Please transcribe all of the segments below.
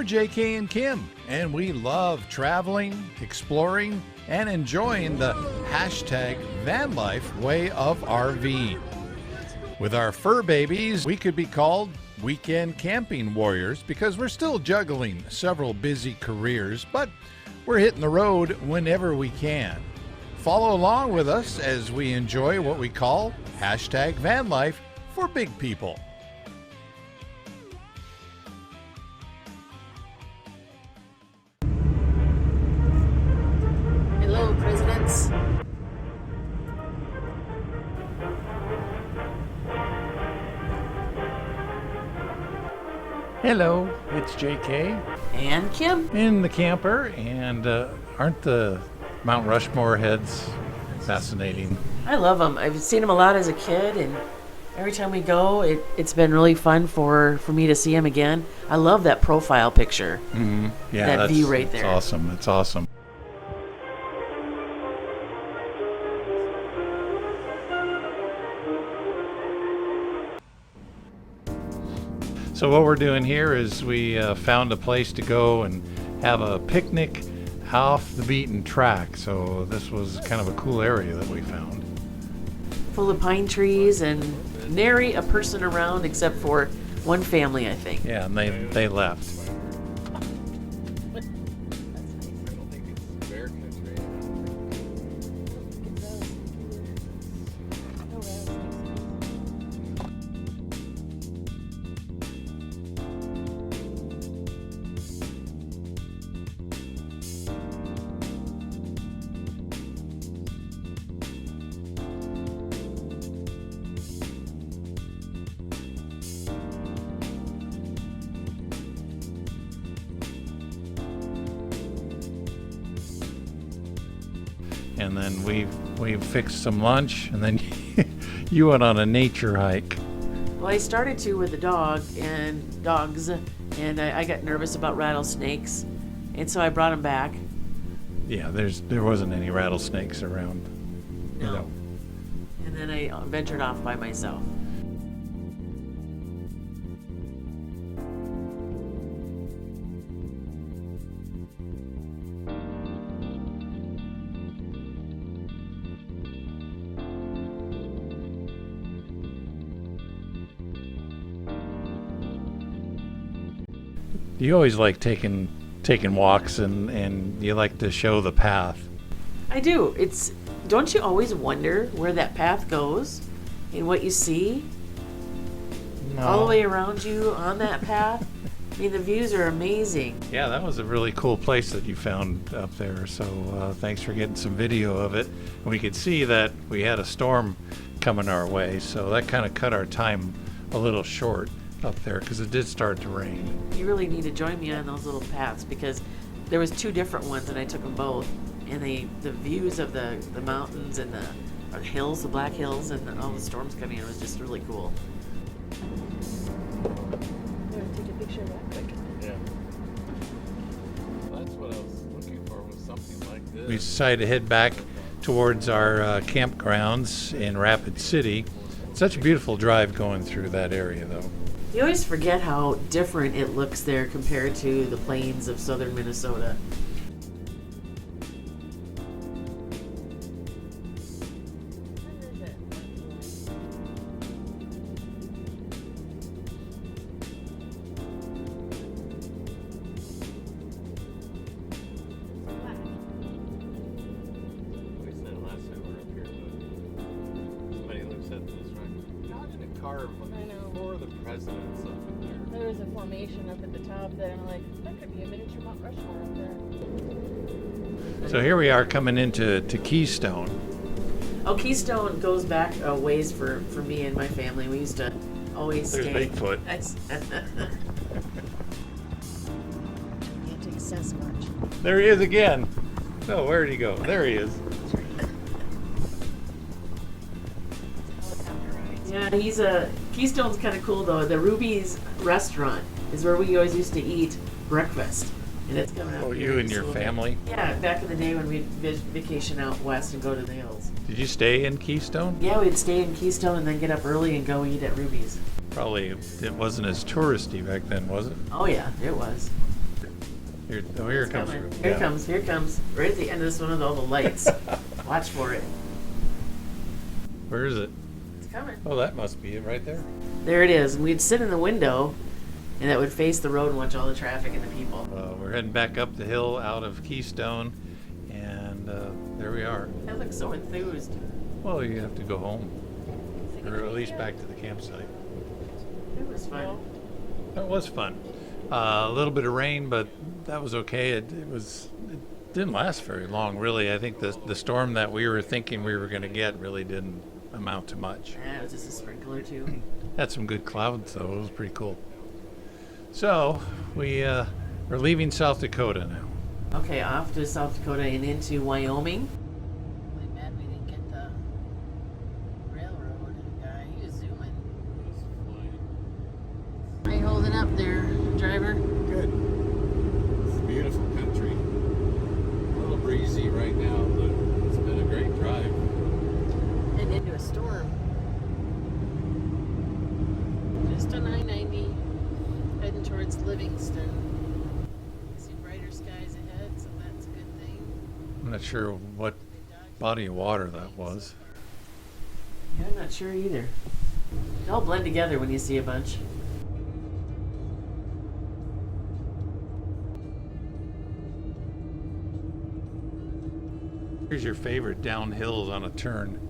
We're JK and Kim, and we love traveling, exploring, and enjoying the hashtag Vanlife way of RVing. With our fur babies, we could be called weekend camping warriors because we're still juggling several busy careers, but we're hitting the road whenever we can. Follow along with us as we enjoy what we call hashtag Vanlife for big people. Hello, presidents. Hello, it's JK And Kim. in the camper, and aren't the Mount Rushmore heads fascinating? I love them. I've seen them a lot as a kid, and every time we go, it's been really fun for me to see them again. I love that profile picture. Mm-hmm. Yeah, That view right there. It's awesome. It's awesome. So what we're doing here is we found a place to go and have a picnic off the beaten track. So this was kind of a cool area that we found. Full of pine trees and nary a person around except for one family, I think. Yeah, and they left. And then we fixed some lunch, and then you went on a nature hike. Well, I started to with the dogs, and I got nervous about rattlesnakes, and so I brought them back. Yeah, there wasn't any rattlesnakes around. No. You know. And then I ventured off by myself. You always like taking walks, and you like to show the path. I do. Don't you always wonder where that path goes and what you see all the way around you on that path? I mean, the views are amazing. Yeah, that was a really cool place that you found up there. So thanks for getting some video of it. And we could see that we had a storm coming our way, so that kind of cut our time a little short up there because it did start to rain. You really need to join me on those little paths because there was two different ones and I took them both. And the views of the mountains and the hills, the black hills, and all the storms coming in was just really cool. I'm going to take a picture of that quick. Yeah. That's what I was looking for, was something like this. We decided to head back towards our campgrounds in Rapid City. It's such a beautiful drive going through that area, though. You always forget how different it looks there compared to the plains of southern Minnesota. We said it last time we were up here, but somebody looks at this, right? How did it carve I know. for the presidents up in there? There was a formation up at the top that I'm like, that could be a miniature Mount Rushmore up there. So here we are coming into Keystone. Oh, Keystone goes back a ways for me and my family. We used to always There's stay. Bigfoot. That's- Gigantic Sasquatch. There he is again. Oh, where did he go? There he is. Yeah, Keystone's kind of cool though. The Ruby's restaurant is where we always used to eat breakfast, and it's coming out. Oh, here you and your soon. family? Yeah, back in the day when we'd vacation out west and go to the hills. Did you stay in Keystone? Yeah, we'd stay in Keystone and then get up early and go eat at Ruby's. Probably it wasn't as touristy back then, was it? Oh yeah, it was. Here it comes. Coming. Here it comes. Here it comes. Right at the end of this one with all the lights. Watch for it. Where is it? It's coming. Oh, that must be it right there. There it is. And we'd sit in the window, and that would face the road and watch all the traffic and the people. We're heading back up the hill out of Keystone, and there we are. I look so enthused. Well, you have to go home, or at least back to the campsite. It was fun. That was fun. A little bit of rain, but that was okay. It didn't last very long, really. I think the storm that we were thinking we were going to get really didn't amount to much. Yeah, it was just a sprinkle or two. Had some good clouds, though. It was pretty cool. So we're leaving South Dakota now. Okay, off to South Dakota and into Wyoming. Really mad we didn't get the railroad guy. He was zooming. How you holding up there, driver? Good. It's a beautiful country. A little breezy right now, but it's been a great drive. And into a storm. Just on I-90, heading towards Livingston. See brighter skies ahead, so that's a good thing. I'm not sure what body of water that was. Yeah, I'm not sure either. They all blend together when you see a bunch. Here's your favorite downhills on a turn.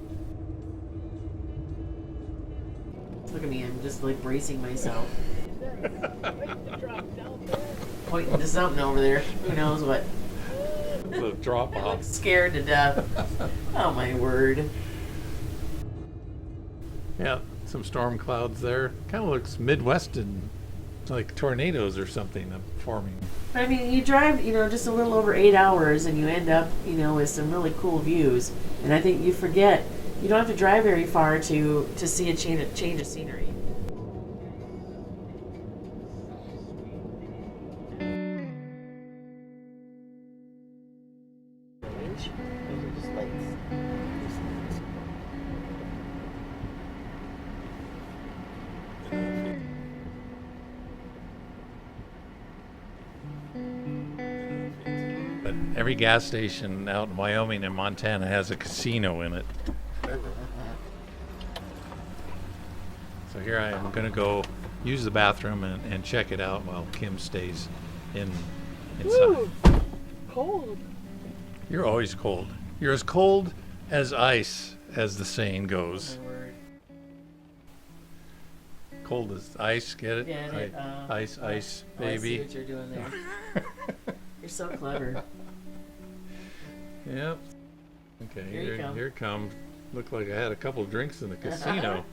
Look at me, I'm just like bracing myself. Pointing to something over there. Who knows what? It's a drop I off. look scared to death. Oh my word. Yeah, some storm clouds there. Kind of looks Midwestern, like tornadoes or something forming. I mean, you drive, just a little over 8 hours and you end up, with some really cool views. And I think you forget, you don't have to drive very far to see a change of scenery. But every gas station out in Wyoming and Montana has a casino in it. So here I am going to go use the bathroom and check it out while Kim stays inside. Woo! Cold. You're always cold. You're as cold as ice, as the saying goes. My word. Cold as ice, get it? Get it, Ice, ice, Oh, I see baby. what you're doing there. You're so clever. Yep. Okay, Here you come. here it comes. Looked like I had a couple drinks in the casino.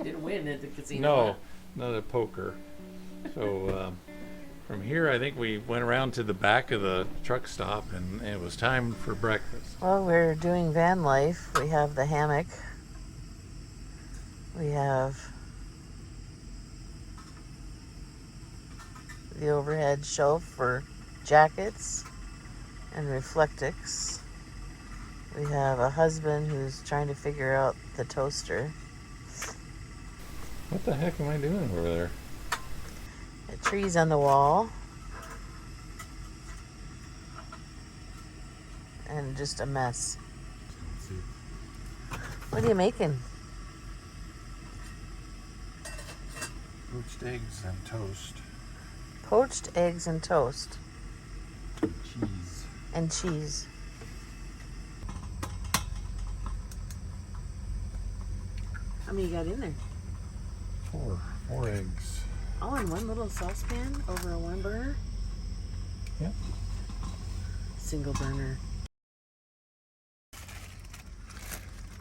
Didn't win at the casino. No, not at poker. So from here, I think we went around to the back of the truck stop, and it was time for breakfast. Well, we're doing van life. We have the hammock. We have the overhead shelf for jackets and reflectix. We have a husband who's trying to figure out the toaster. What the heck am I doing over there? Trees on the wall. And just a mess. What are you making? Poached eggs and toast. Poached eggs and toast. Cheese. And cheese. How many you got in there? Four eggs. All in one little saucepan over a one burner? Yep. Single burner.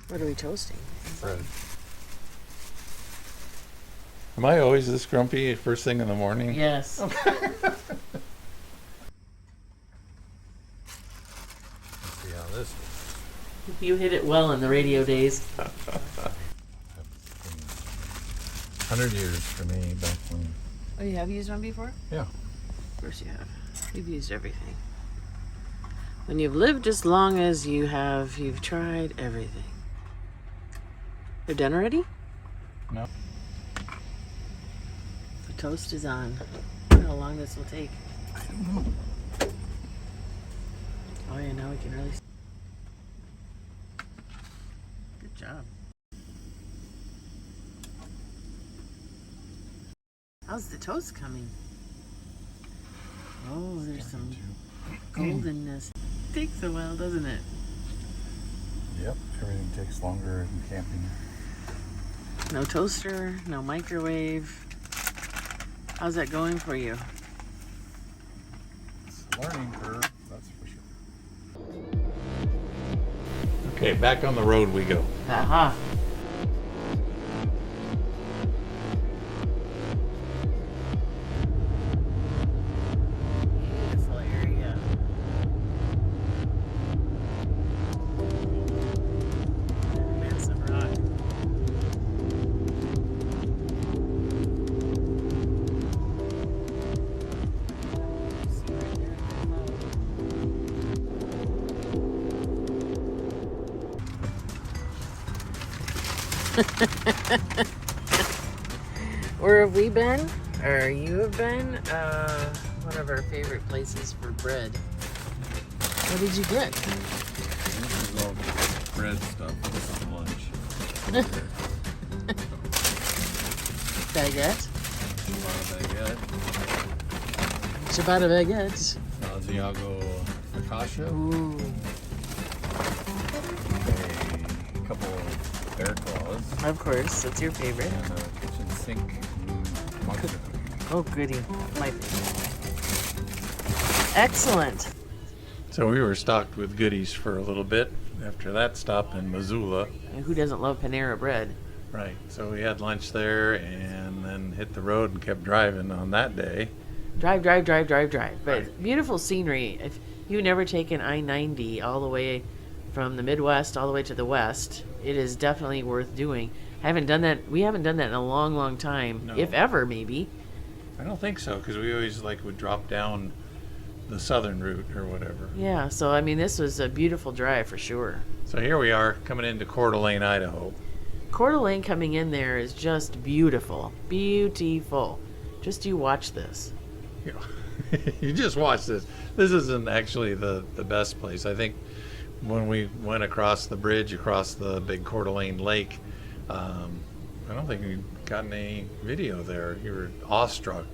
What are we toasting? Bread. Am I always this grumpy first thing in the morning? Yes. See how this is. You hit it well in the radio days. 100 years for me back when. Oh, you have used one before? Yeah. Of course you have. You've used everything. When you've lived as long as you have, you've tried everything. You're done already? No. The toast is on. I don't know how long this will take. I don't know. we can really. Good job. How's the toast coming? Oh, there's some goldenness. Takes a while, doesn't it? Yep, everything takes longer in camping. No toaster, no microwave. How's that going for you? It's a learning curve, that's for sure. Okay, back on the road we go. Aha. Beautiful area. Massive rock. See right there, Where have we been? Or you have been? One of our favorite places for bread. What did you get? This is all bread stuff. This is lunch. Baguette? Baguette. Ciabatta baguette. Asiago focaccia. Ooh. A couple of bear claws. Of course, that's your favorite. And a kitchen sink monster cookie. Oh, goody. My favorite. Excellent. So we were stocked with goodies for a little bit after that stop in Missoula. And who doesn't love Panera bread? Right, so we had lunch there and then hit the road and kept driving on that day. Drive. But Right. beautiful scenery. If you've never taken I-90 all the way from the Midwest all the way to the West, it is definitely worth doing. We haven't done that in a long, long time. No. If ever, maybe. I don't think so, because we always would drop down the southern route or whatever. Yeah, so I mean, this was a beautiful drive for sure. So here we are coming into Coeur d'Alene, Idaho. Coeur d'Alene coming in there is just beautiful. Beautiful. Just you watch this. You just watch this. This isn't actually the best place. I think when we went across the bridge, across the big Coeur d'Alene lake, I don't think we got any video there. You were awestruck.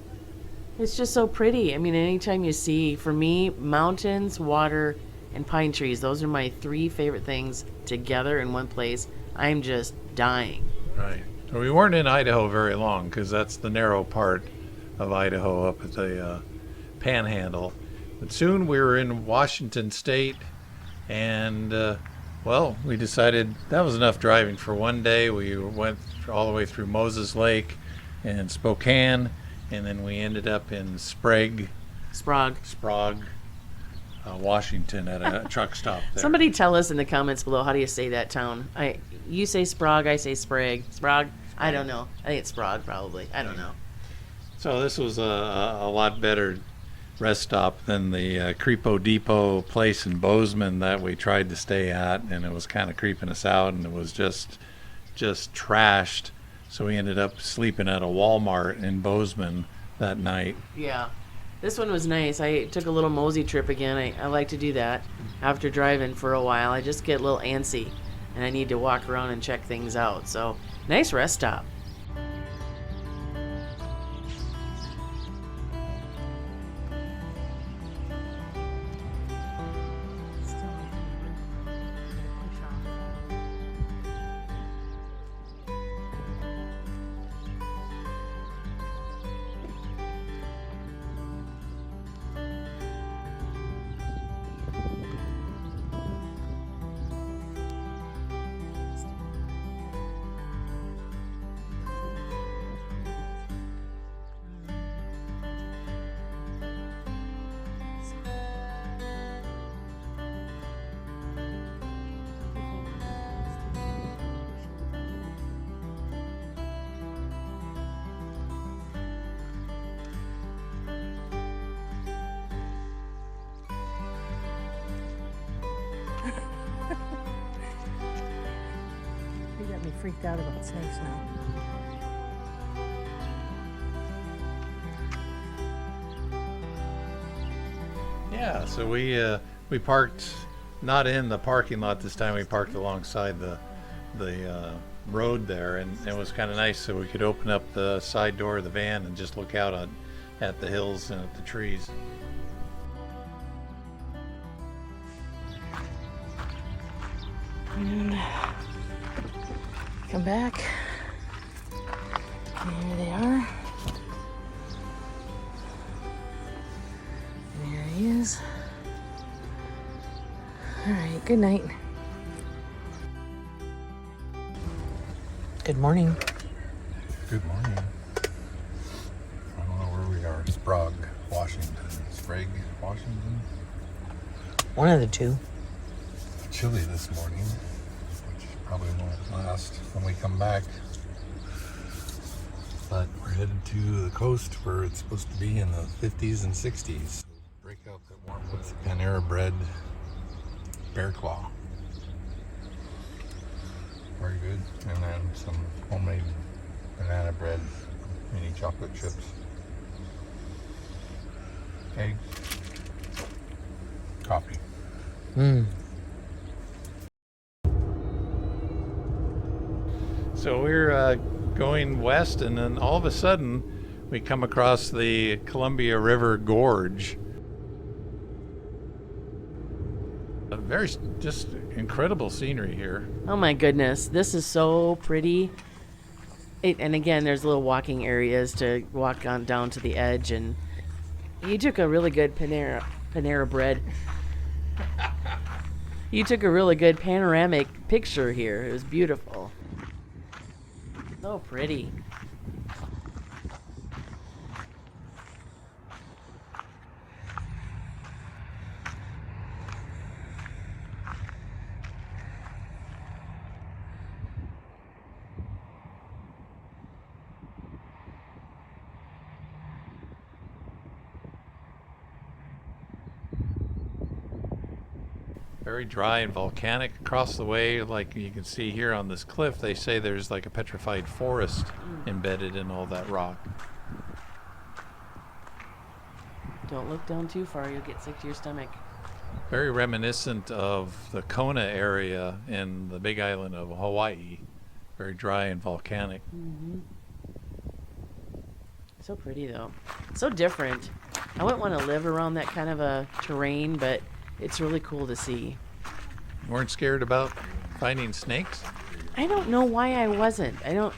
It's just so pretty. I mean, anytime you see, for me, mountains, water, and pine trees, those are my three favorite things together in one place. I'm just dying. Right. So we weren't in Idaho very long because that's the narrow part of Idaho up at the Panhandle. But soon we were in Washingtonstate, and well, we decided that was enough driving for one day. We went all the way through Moses Lake and Spokane, and then we ended up in Sprague, Washington at a truck stop there. Somebody tell us in the comments below, how do you say that town? You say Sprague, I say Sprague. Sprague? I don't know. I think it's Sprague probably. I don't know. So this was a lot better rest stop than the Creepo Depot place in Bozeman that we tried to stay at, and it was kind of creeping us out, and it was just trashed. So we ended up sleeping at a Walmart in Bozeman that night. Yeah. This one was nice. I took a little mosey trip again. I like to do that after driving for a while. I just get a little antsy, and I need to walk around and check things out. So, nice rest stop. You got me freaked out about snakes now. Yeah, so we parked not in the parking lot this time. We parked alongside the road there, and it was kind of nice, so we could open up the side door of the van and just look out at the hills and at the trees. And come back. Here they are. There he is. All right, good night. Good morning. Good morning. I don't know where we are. Sprague, Washington. Sprague, Washington. One of the two. Chilly this morning, which probably won't last when we come back. But we're headed to the coast where it's supposed to be in the 50s and 60s. So break out that warm with Panera Bread bear claw. Very good. And then some homemade banana bread, mini chocolate chips, eggs, coffee. So we're going west, and then all of a sudden we come across the Columbia River Gorge. A very just incredible scenery here. Oh my goodness, this is so pretty. And again, there's little walking areas to walk on down to the edge, and you took a really good Panera Bread. You took a really good panoramic picture here. It was beautiful. So pretty. Very dry and volcanic across the way, like you can see here on this cliff. They say there's like a petrified forest embedded in all that rock. Don't look down too far, you'll get sick to your stomach. Very reminiscent of the Kona area in the Big Island of Hawaii. Very dry and volcanic. So pretty though. So different. I wouldn't want to live around that kind of a terrain, but it's really cool to see. You weren't scared about finding snakes? I don't know why I wasn't. I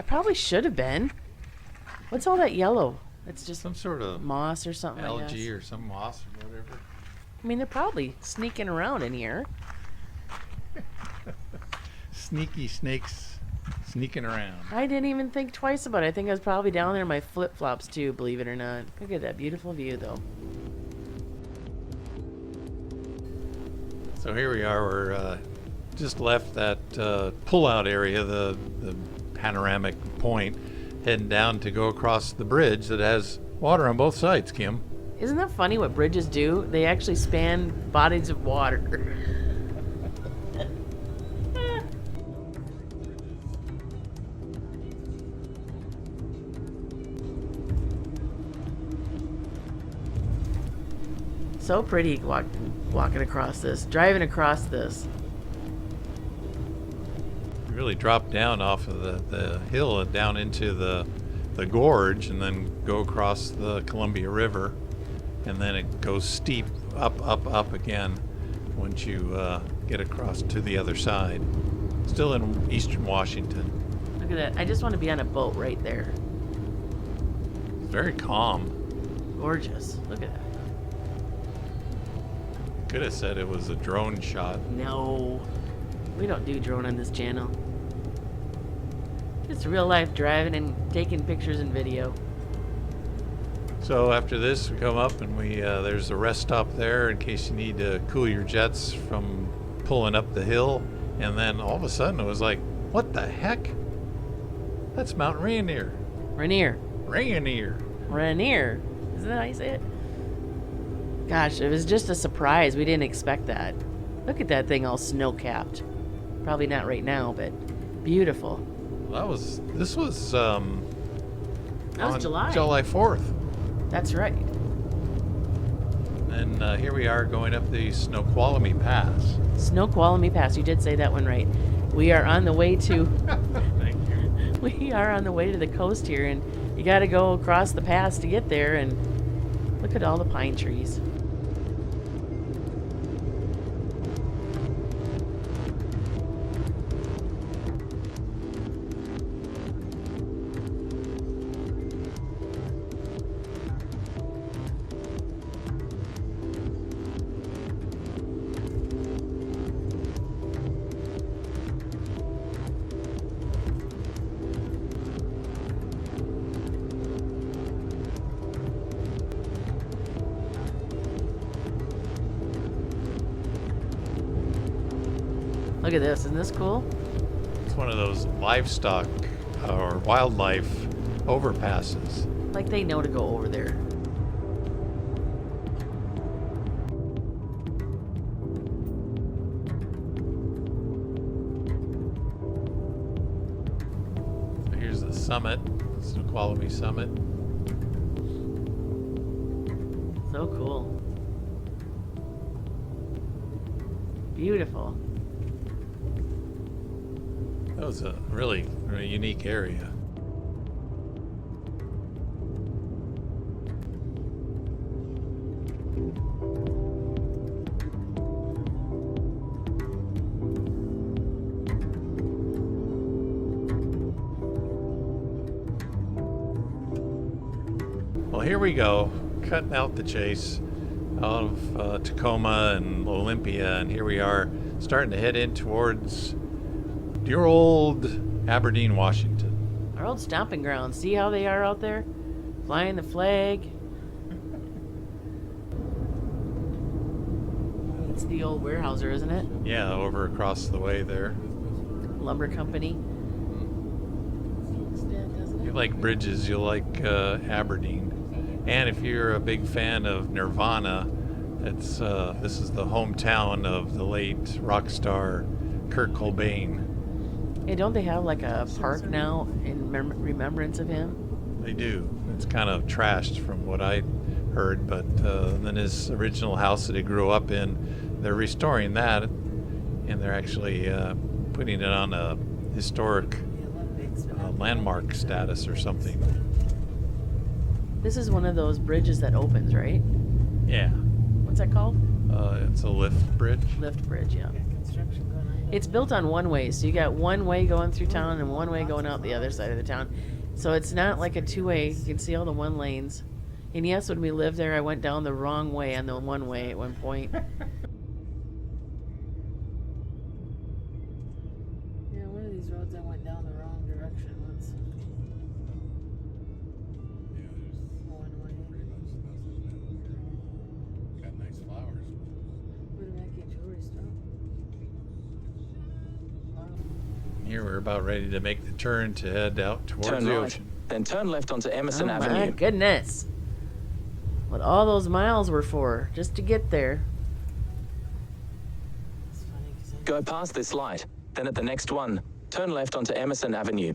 probably should have been. What's all that yellow? It's just Some sort of moss or something, I algae guess. or some moss or whatever. I mean, they're probably sneaking around in here. Sneaky snakes sneaking around. I didn't even think twice about it. I think I was probably down there in my flip-flops too, believe it or not. Look at that beautiful view though. So here we are. We're just left that pull-out area, the panoramic point, heading down to go across the bridge that has water on both sides, Kim. Isn't that funny what bridges do? They actually span bodies of water. So pretty walking across this, driving across this. You really drop down off of the hill and down into the gorge, and then go across the Columbia River, and then it goes steep up again once you get across to the other side. Still in eastern Washington. Look at that. I just want to be on a boat right there. It's very calm. Gorgeous. Look at that. Could have said it was a drone shot. No, we don't do drone on this channel. It's real life driving and taking pictures and video. So after this, we come up and there's a rest stop there in case you need to cool your jets from pulling up the hill. And then all of a sudden it was like, what the heck? That's Mount Rainier. Rainier. Rainier. Rainier. Isn't that how you say it? Gosh, it was just a surprise. We didn't expect that. Look at that thing all snow-capped. Probably not right now, but beautiful. This was That was on July. July 4th. That's right. And here we are going up the Snoqualmie Pass. Snoqualmie Pass. You did say that one right. We are on the way to Thank you. we are on the way to the coast here, and you got to go across the pass to get there. And look at all the pine trees. Look at this. Isn't this cool? It's one of those livestock or wildlife overpasses. Like they know to go over there. So here's the summit, Snoqualmie Summit. So cool. Beautiful. That was a really unique area. Well, here we go, cutting out the chase out of Tacoma and Olympia, and here we are starting to head in towards your old Aberdeen, Washington. Our old stomping ground. See how they are out there? Flying the flag. It's the old Weyerhaeuser, isn't it? Yeah, over across the way there. Lumber company. If you like bridges, you'll like Aberdeen. And if you're a big fan of Nirvana, it's this is the hometown of the late rock star Kurt Cobain. Hey, don't they have like a park now in remembrance of him? They do. It's kind of trashed from what I heard, but then his original house that he grew up in, they're restoring that, and they're actually putting it on a historic landmark status or something. This is one of those bridges that opens, right? Yeah. What's that called? It's a lift bridge. Lift bridge, yeah. It's built on one way, so you got one way going through town and one way going out the other side of the town. So it's not like a two-way. You can see all the one lanes. And yes, when we lived there, I went down the wrong way on the one way at one point. Yeah, one of these roads I went down the wrong direction once. One way. Got nice flowers. Where did that get jewelry store? Here we're about ready to make the turn to head out towards Turn the right, ocean. then turn left onto Emerson Oh my Avenue. goodness. What all those miles were for, just to get there. It's funny because Go past this light, then at the next one, turn left onto Emerson Avenue.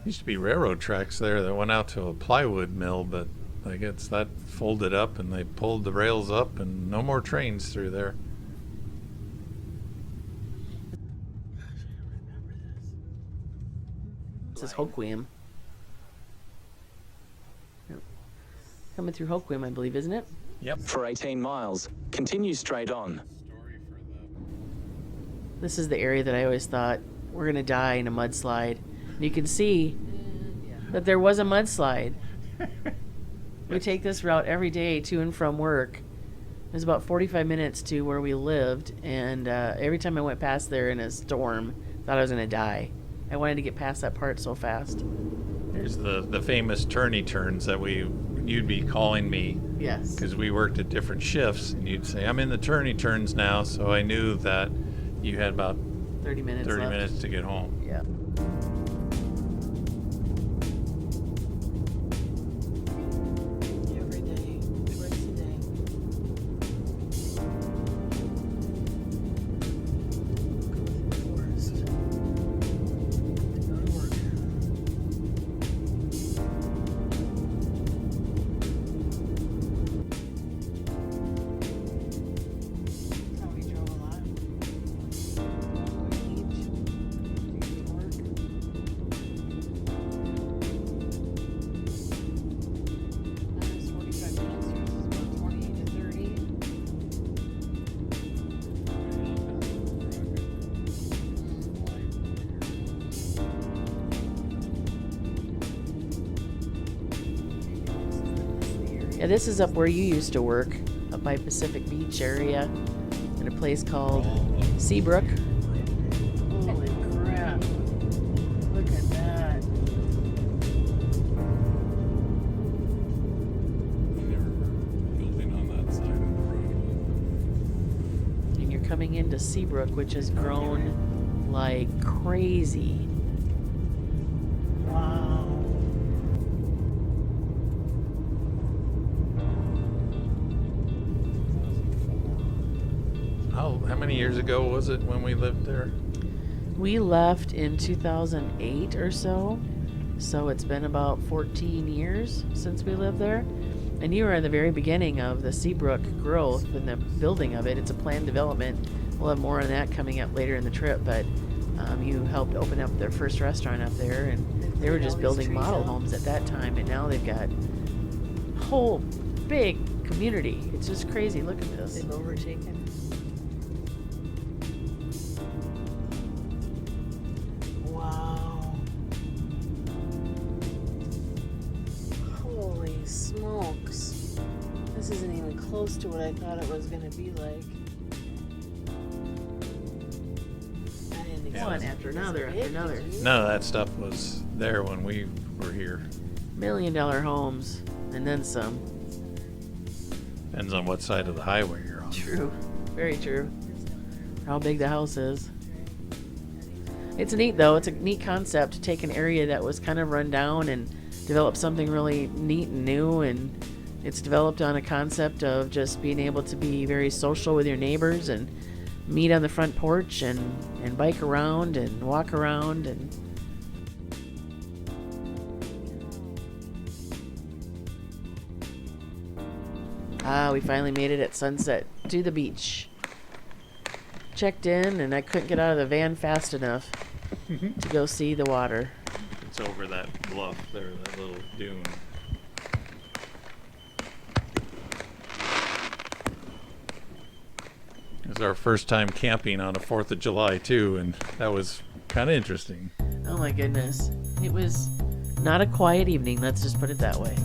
Used to be railroad tracks there that went out to a plywood mill, but I guess that folded up and they pulled the rails up and no more trains through there. This is Hoquiam. Yep. Coming through Hoquiam, I believe, isn't it? Yep. For 18 miles, continue straight on. This is the area that I always thought we're going to die in a mudslide. And you can see that there was a mudslide. We take this route every day to and from work. It was about 45 minutes to where we lived, and every time I went past there in a storm, thought I was going to die. I wanted to get past that part so fast. Here's the famous turny turns that you'd be calling me Yes. because we worked at different shifts, and you'd say, I'm in the turny turns now, so I knew that you had about 30 minutes 30 left. minutes to get home. Yeah. every day, twice a day. Go to the forest. To go to work. Yeah, this is up where you used to work, up by Pacific Beach area, in a place called Seabrook. Holy crap. Look at that. Building on that side of the road. And you're coming into Seabrook, which has grown like crazy. Wow. How many years ago was it when we lived there? We left in 2008 or so. So it's been about 14 years since we lived there. And you were in the very beginning of the Seabrook growth and the building of it. It's a planned development. We'll have more on that coming up later in the trip, but you helped open up their first restaurant up there, and they were just building model homes at that time, and now they've got a whole big community. It's just crazy. Look at this. They've overtaken. Wow. Holy smokes. This isn't even close to what I thought it was going to be like. I didn't expect One after another after another. None of that stuff was there when we were here. $1 million homes, and then some. Depends on what side of the highway you're on. True. Very true. How big the house is. It's neat, though. It's a neat concept to take an area that was kind of run down and develop something really neat and new. And it's developed on a concept of just being able to be very social with your neighbors and meet on the front porch and bike around and walk around. And we finally made it at sunset to the beach. Checked in, and I couldn't get out of the van fast enough to go see the water. It's over that bluff there, that little dune. It was our first time camping on a 4th of July, too, and that was kind of interesting. Oh my goodness. It was not a quiet evening, let's just put it that way.